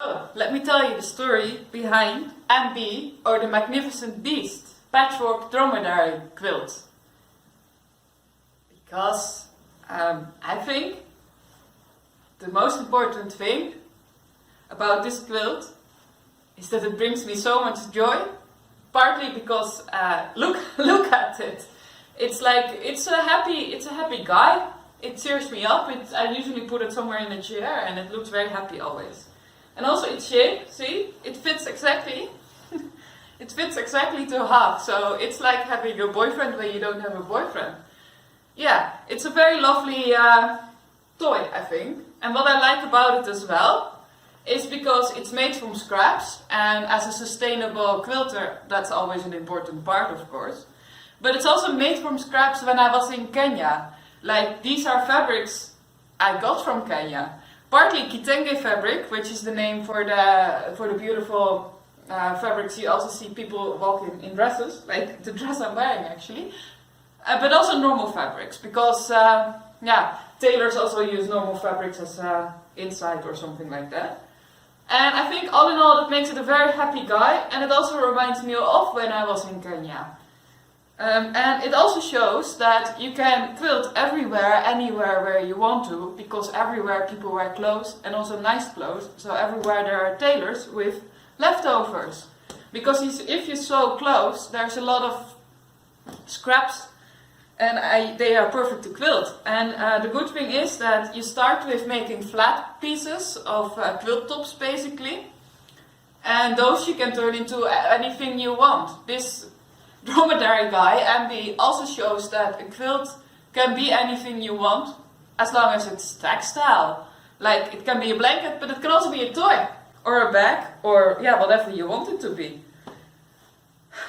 So, let me tell you the story behind MB, or the Magnificent Beast, Patchwork Dromedary quilt. Because I think the most important thing about this quilt is that it brings me so much joy. Partly because look at it. It's a happy guy. It cheers me up. I usually put it somewhere in a chair, and it looks very happy always. And also its shape, see, it fits exactly. It fits exactly to half. So it's like having a boyfriend when you don't have a boyfriend. Yeah, it's a very lovely toy, I think. And what I like about it as well is because it's made from scraps, and as a sustainable quilter, that's always an important part, of course. But it's also made from scraps when I was in Kenya. Like, these are fabrics I got from Kenya. Partly kitenge fabric, which is the name for the beautiful fabrics you also see people walking in dresses, like the dress I'm wearing actually. But also normal fabrics, because tailors also use normal fabrics as inside or something like that. And I think all in all that makes it a very happy guy, and it also reminds me of when I was in Kenya. And it also shows that you can quilt everywhere, anywhere where you want to, because everywhere people wear clothes, and also nice clothes, so everywhere there are tailors with leftovers. Because if you sew clothes, there's a lot of scraps, and they are perfect to quilt. And the good thing is that you start with making flat pieces of quilt tops basically, and those you can turn into anything you want. This dromedary guy, MB, also shows that a quilt can be anything you want as long as it's textile. Like, it can be a blanket, but it can also be a toy or a bag or whatever you want it to be.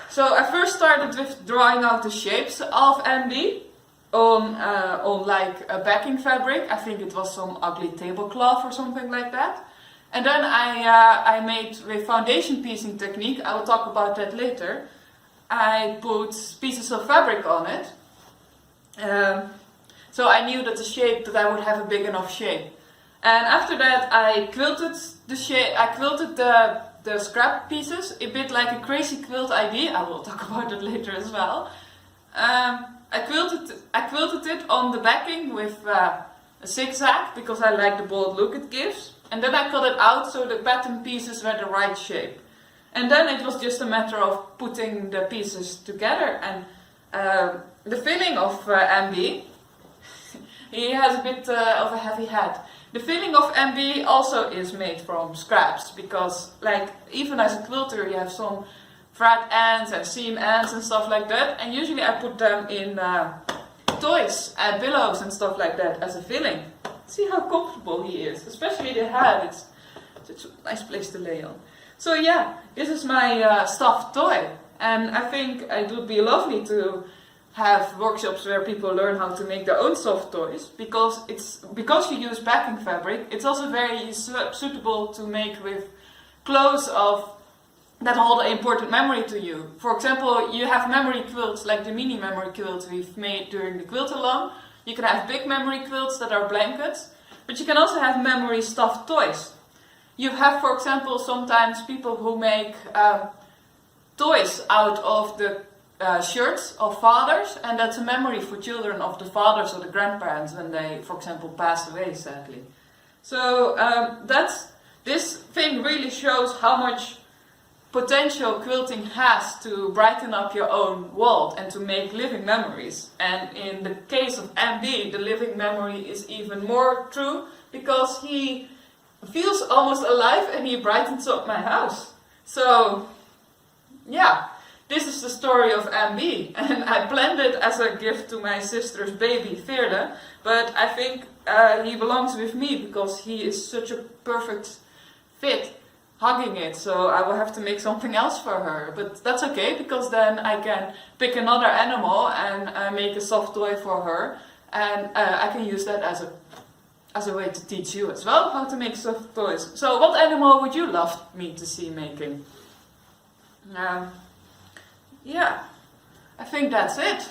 So I first started with drawing out the shapes of MB on like a backing fabric. I think it was some ugly tablecloth or something like that. And then I made, with foundation piecing technique, I will talk about that later, I put pieces of fabric on it. So I knew that I would have a big enough shape. And after that I quilted the shape, I quilted the scrap pieces, a bit like a crazy quilt idea. I will talk about it later as well. I quilted it on the backing with a zigzag, because I like the bold look it gives. And then I cut it out so the pattern pieces were the right shape. And then it was just a matter of putting the pieces together. And the filling of MB, he has a bit of a heavy head. The filling of MB also is made from scraps, because like even as a quilter you have some thread ends and seam ends and stuff like that, and usually I put them in toys and pillows and stuff like that as a filling. See how comfortable he is, especially the head, it's such a nice place to lay on. So yeah, this is my stuffed toy, and I think it would be lovely to have workshops where people learn how to make their own soft toys, because you use backing fabric. It's also very suitable to make with clothes that hold an important memory to you. For example, you have memory quilts like the mini memory quilts we've made during the quilt along. You can have big memory quilts that are blankets, but you can also have memory stuffed toys. You have, for example, sometimes people who make toys out of the shirts of fathers, and that's a memory for children of the fathers or the grandparents when they, for example, passed away, sadly. So this thing really shows how much potential quilting has to brighten up your own world and to make living memories. And in the case of MB, the living memory is even more true, because he feels almost alive and he brightens up my house. So yeah, this is the story of MB, and I planned it as a gift to my sister's baby, Veerle, but I think he belongs with me because he is such a perfect fit hugging it, so I will have to make something else for her. But that's okay, because then I can pick another animal and make a soft toy for her, and I can use that as a way to teach you as well how to make soft toys. So what animal would you love me to see making? Yeah, I think that's it.